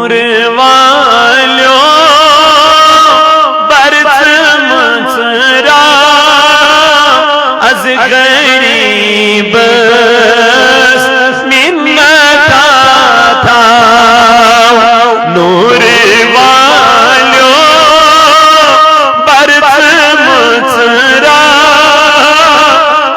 نور والیوں برت مصرا از غریب منتا تھا نور والیوں برت مصرا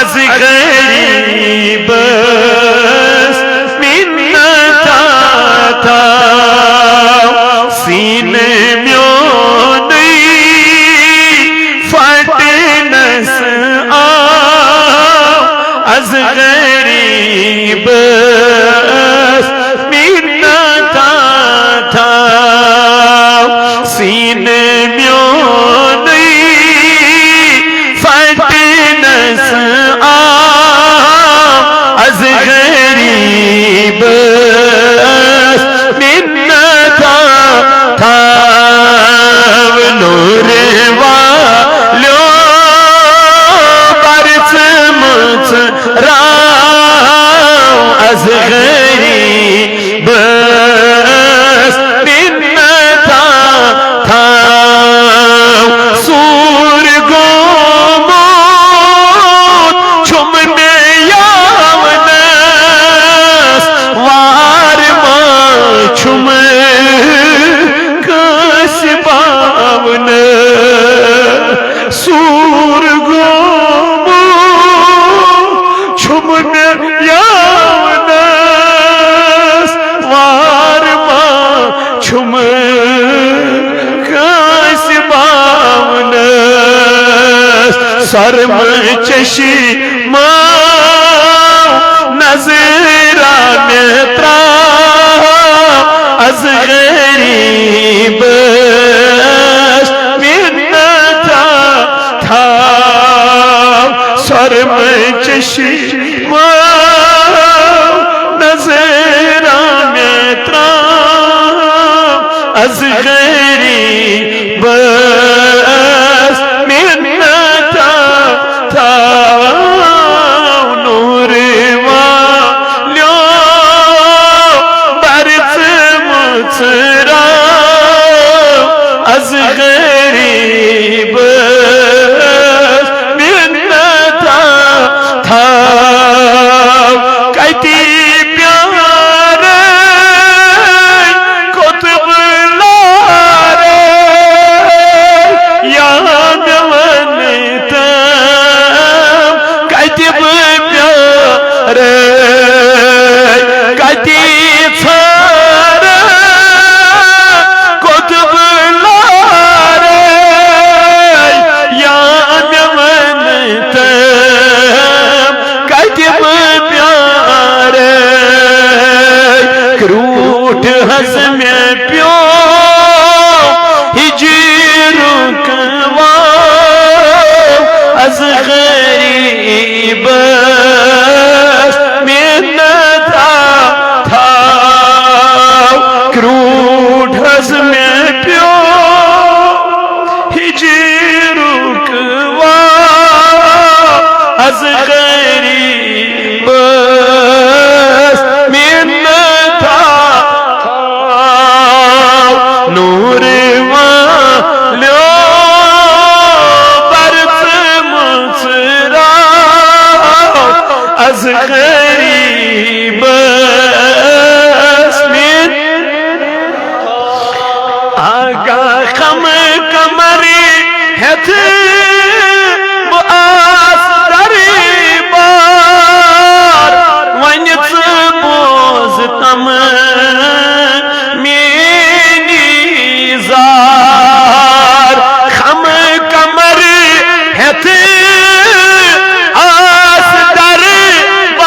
از غریب منتا تھا سینے میوں نہیں فٹنس از غریب منتا تھا سینے میوں نہیں فٹنس از غریب منتا تھا نور والیوں برت مصرا از غریب منتا تھا سور گومود چھمنے یاونس وار ماں چھم کس باون سور گومود چھمنے یاونس وار ماں چھم کس باون سرم چشی نظرہ میں ترا از غریب منتا تھا سرم چشی نظرہ میں ترا از غریب منتا تھا نور والیوں برت مصرا از غریب منتا تھا کہتی پیارے قطب لارے یا نونتا کہتی پیارے کہتی چھارے قطب لارے یا نونتا کہتی پیارے کروٹ ہس میں پیو ہجر کوا از غریب منتا تھا کروٹ ہس میں پیو ہجر کوا از غریب منتا تھا نور والیوں برت مصرا از غریب آگا خم کمری ہتھ بآس دریبار ونیت بوز تم مینی زار خم کمر ہتھ آس دریبار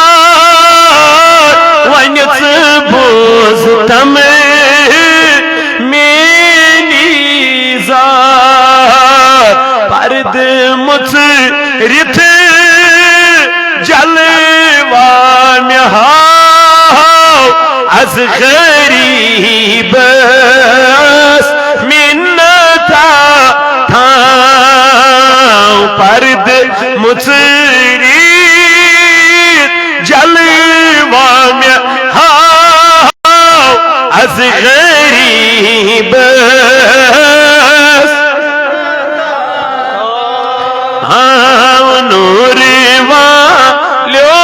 ونیت بوز تم پرد مصرت جلوہ میں ہاو از غریب منتا تھا پرد مصرت جلوہ میں ہاو از غریب غریب نور والیو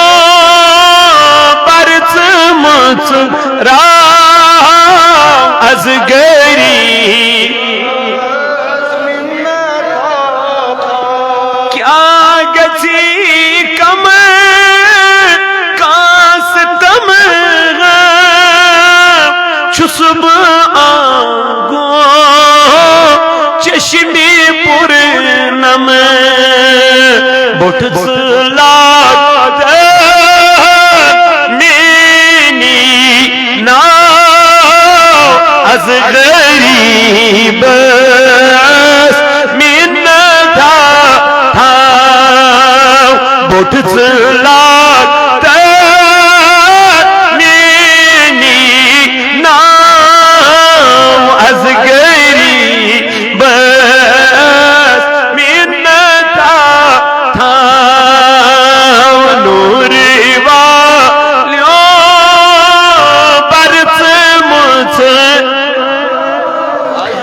برچ مچ رام از غریب کیا گچی کم کاستم چھسب آگو چشمی پورنم بٹ زلات مینی ناو از غریب من تھا بٹ زلات مینی ناو از غریب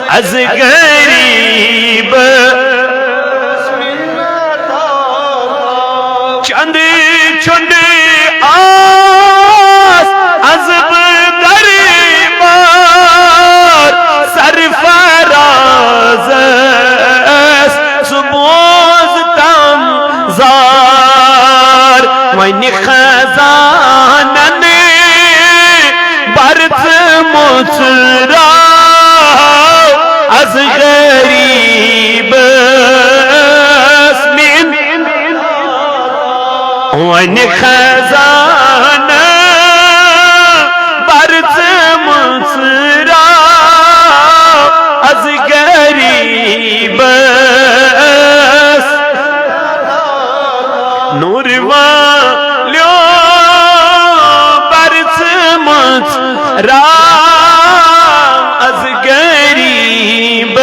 از غریب چند چند آس از دربار سرفراز سبوزتم زار وین خزانن برت مصرا از غریب من وین خزانه برت مصرا از غریب نور والیو برت مصرا از غریب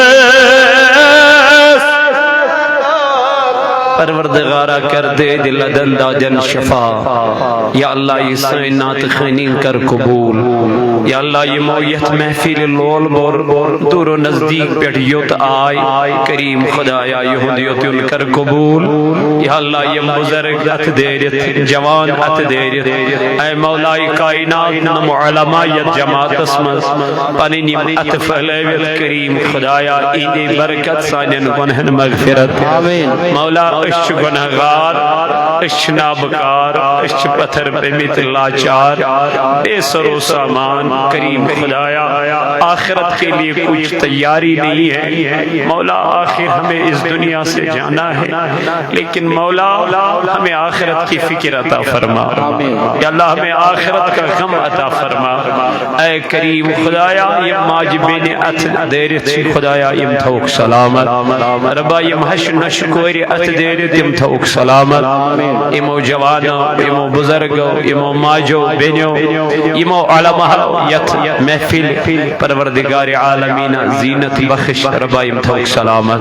پروردگارہ کر دے دل دندا جن شفا یا اللہ یہ سائنات خینین کر قبول یا اللہ یہ مویت محفل لول بور دور و نزدیک پیٹ یوت آئی کریم خدایا یہودیت ان کر قبول یا اللہ یہ بزرگ ات دیرت جوان ات دیرت اے مولائی کائنات نمو علمائیت جماعت اسمت پانی نمت فلیوت کریم خدایا ایدی برکت سانین گنہن مغفرت مولا اشچ گنہگار اشچ نابکار اشچ پتھر پہ میت لاچار بے سر و سامان کریم خدایا آخرت کے لیے کچھ تیاری نہیں ہے مولا آخر ہمیں اس دنیا سے جانا ہے لیکن مولا ہمیں آخرت کی فکر عطا فرما یا اللہ ہمیں آخرت کا غم عطا فرما اے کریم خدایا یم ماجبین ات دیرت خدایا یم تھوک سلامت ربا یم حش نشکوری ات دیرت یم تھوک سلامت امو جوانا امو بزرگو امو ماجو بینیو امو علماء یت محفل پروردگار عالمین زینت بخش ربا یم تھوک سلامت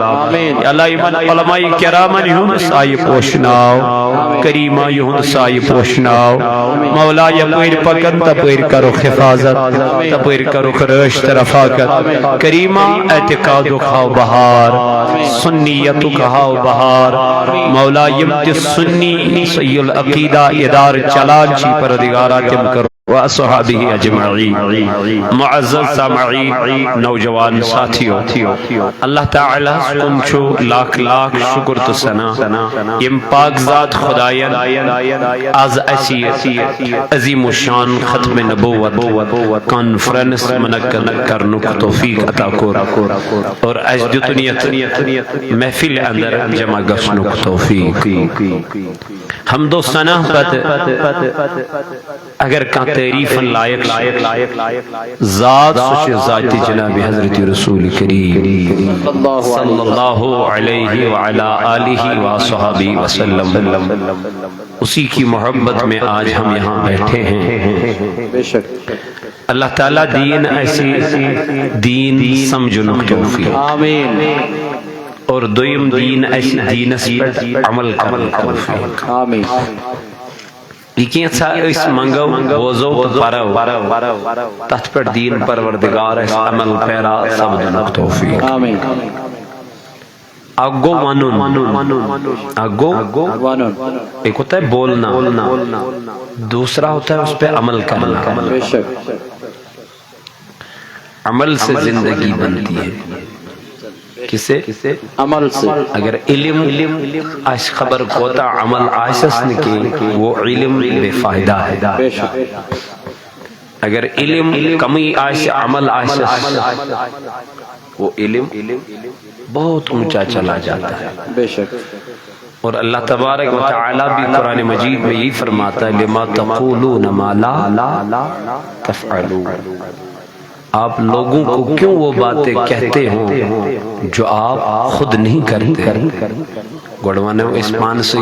یا اللہ ایمان علماء کرامن یونس آئی پوشناو کریمہ یونس آئی پوشناو مولا یا پویر پکن تا پویر کرو حفاظت تا پویر کرو رشت رفاقت کریمہ اعتقادو کھاو بہار سنیتو کھاو بہار مولا یمت سنی سی العقیدہ ادار چلال چی پردگارات یم کرو وَأَصْحَابِهِ اجمعین معزز سامعین نوجوان ساتھیو اللہ تعالی کنچو لاکھ لاکھ شکر تو سنا یم پاک ذات خدایان از اسی عظیم و شان ختم نبوت کانفرنس منعقد کرنو کو توفیق عطا کر اور اجدتنیت محفل اندر جمع گشنو کو توفیق حمد و ثنا پت اگر کا تعریف لائق ذات سچ ذات جناب حضرت رسول کریم صلی اللہ علیہ وعلا آلہ وصحبہ وسلم اسی کی محبت میں آج ہم یہاں بیٹھے ہیں اللہ تعالیٰ دین ایسی دین سمجھنک توفیق آمین اور دویم دین ایسی دین اس پر عمل کرنے توفیق آمین لیکن اس منگو بوزو پرو تت پر دین پروردگار اس عمل پیرا سب دنک توفیق آمین اگو ونن اگو ایک ہوتا ہے بولنا دوسرا ہوتا ہے اس پہ عمل کرنا بے شک عمل سے زندگی بنتی ہے کسے عمل سے اگر علم آش خبر کوتا عمل آشس نکی وہ علم بے فائدہ ہے بے شک اگر علم کمی آش عمل آشس وہ علم بہت اونچا چلا جاتا ہے بے شک اور اللہ تبارک و تعالی بھی قرآن مجید میں یہی فرماتا ہے لما تقولون ما لا تفعلون آپ لوگوں کو کیوں وہ باتیں کہتے ہوں جو آپ خود نہیں کرتے گوڑوانے اس مانسی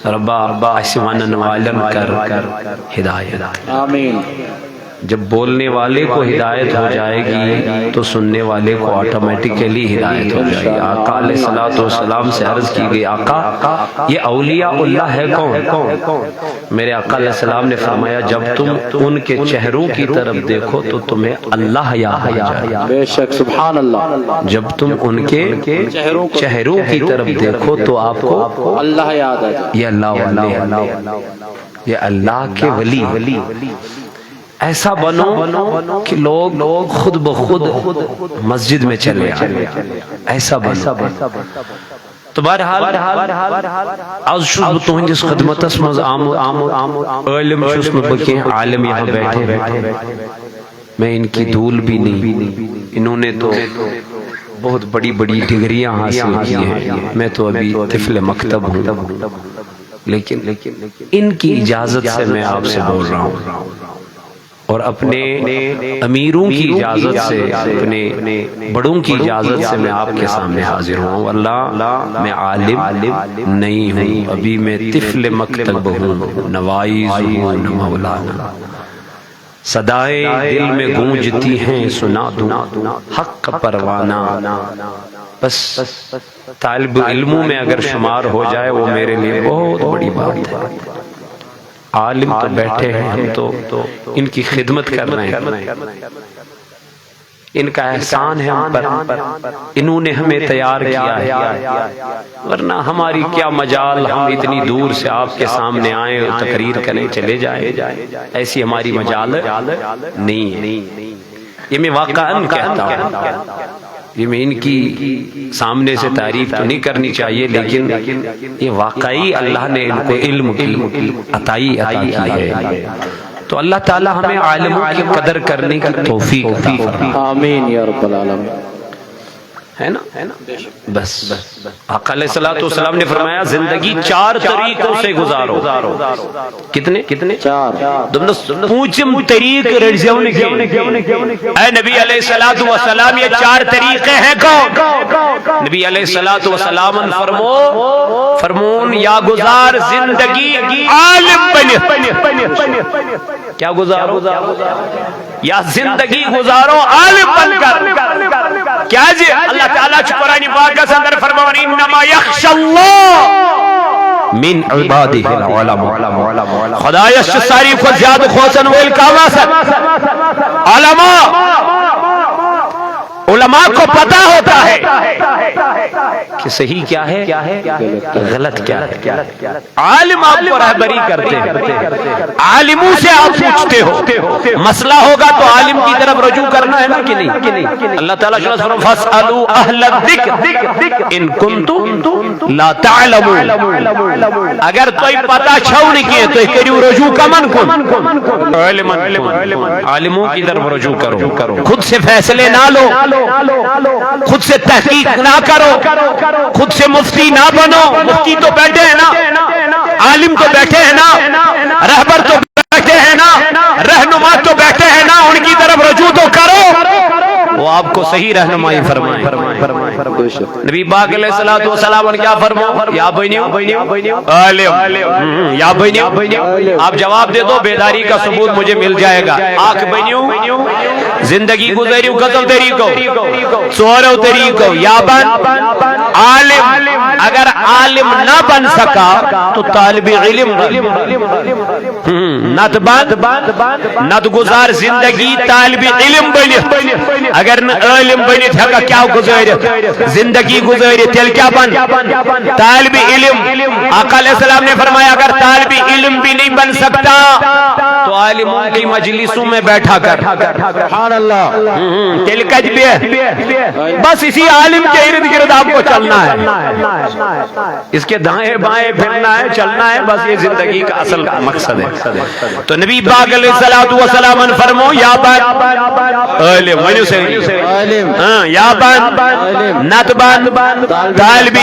ربا اسوانن والن کر ہدایت آمین جب بولنے والے کو ہدایت ہو جائے گی تو سننے والے کو آٹومیٹیکلی ہدایت ہو جائے گی آقا علیہ الصلوۃ والسلام سے عرض کی گئی آقا یہ اولیاء اللہ ہے کون؟ میرے آقا علیہ السلام نے فرمایا جب تم ان کے چہروں کی طرف دیکھو تو تمہیں اللہ یاد آ جائے بے شک سبحان اللہ جب تم ان کے چہروں کی طرف دیکھو تو آپ کو اللہ یاد آ جائے یہ اللہ والے یہ اللہ کے ولی ایسا بنو کہ لوگ خود بخود مسجد میں چلے آئے ایسا بنو تو بہرحال آج شروع بتوہیں جس خدمت اسمز عالم شسن بکیں عالم یہاں بیٹھے میں ان کی دھول بھی نہیں انہوں نے تو بہت بڑی بڑی ڈگریاں حاصل کی ہیں میں تو ابھی طفل مکتب ہوں لیکن ان کی اجازت سے میں آپ سے بول رہا ہوں اور اپنے امیروں کی اجازت سے اپنے بڑوں کی اجازت سے میں آپ کے سامنے حاضر ہوں اللہ میں عالم نہیں ہوں ابھی میں طفل مکتب ہوں نوائز ہوں مولانا صدائے دل میں گونجتی ہیں سنا دوں حق پروانہ بس طالب علموں میں اگر شمار ہو جائے وہ میرے لیے بہت بڑی بات ہے عالم تو بیٹھے ہیں ہم تو ان کی خدمت کر رہے ہیں ان کا احسان ہے ہم پر انہوں نے ہمیں تیار کیا ہے ورنہ ہماری کیا مجال ہم اتنی دور سے آپ کے سامنے آئیں تقریر کریں چلے جائیں ایسی ہماری مجال نہیں ہے یہ میں واقعاً کہتا ہوں یہ میں ان کی سامنے سے تعریف تو نہیں کرنی چاہیے لیکن یہ واقعی اللہ نے ان کو علم کی عطا کی ہے تو اللہ تعالی ہمیں عالموں کی قدر کرنے کی توفیق عطا فرمائے آمین یا رب العالمین ہے نا بس آقا علیہ الصلوۃ والسلام نے فرمایا زندگی 4 طریقوں سے گزارو کتنے 4 پوچھم طریق رجزون کے اے نبی علیہ الصلوۃ والسلام یہ 4 طریقے ہیں کون نبی علیہ الصلوۃ والسلام فرمون یا گزار زندگی عالم بن کیا گزارو یا زندگی گزارو عالم بن کر کیا جی اللہ تعالیٰ قرآن پاک کے اندر فرمان انما یخشى اللہ من عباده العلماء خدایش ساری کو زیادہ خوشن ویل کاماست علماء کو پتا ہوتا ہے کہ صحیح کیا ہے غلط کیا ہے عالم آپ کو رہبری کرتے ہیں عالموں سے آپ پوچھتے ہو مسئلہ ہوگا تو عالم کی طرف رجوع کرنا ہے نا کہ نہیں اللہ تعالیٰ فَاسْأَلُوا أَهْلَ الذِّكْرِ إِن كُنتُمْ لَا تَعْلَمُونَ اگر تو پتا چھو نہیں کیے تو کریو رجوع کمن کن عالموں کی طرف رجوع کرو خود سے فیصلے نہ لو خود سے تحقیق نہ کرو خود سے مفتی نہ بنو مفتی تو بیٹھے ہیں نا عالم تو بیٹھے ہیں نا رہبر تو بیٹھے ہیں نا رہنما تو بیٹھے ہیں نا ان کی طرف رجوع تو کرو وہ آپ کو صحیح رہنمائی فرمائیں نبی پاک علیہ الصلوۃ والسلام نے کیا فرمایا یا بھائیو عالم یا بھائیو آپ جواب دے دو بیداری کا ثبوت مجھے مل جائے گا آنکھ بھائیو زندگی گزاری غزل طریقو ژورو طریقو یا بن عالم اگر عالم نہ بن سکا تو طالب علم نت نت گزار زندگی طالب علم بنت اگر نہ عالم بنت ہیکا کیا گزارت زندگی گزارت تیل کیا بن طالب علم آقا علیہ السلام نے فرمایا اگر طالب علم بھی نہیں بن سکتا تو عالموں کی مجلسوں میں بیٹھا کر سبحان اللہ تیل کجبے بس اسی عالم کے ارد گرد آپ کو چلنا ہے اس کے دائیں بائیں پھرنا ہے چلنا ہے بس یہ زندگی کا اصل مقصد ہے تو نبی پاک علیہ الصلوۃ والسلام نے فرمو یا بن عالم عالم یا بن نت بن طالب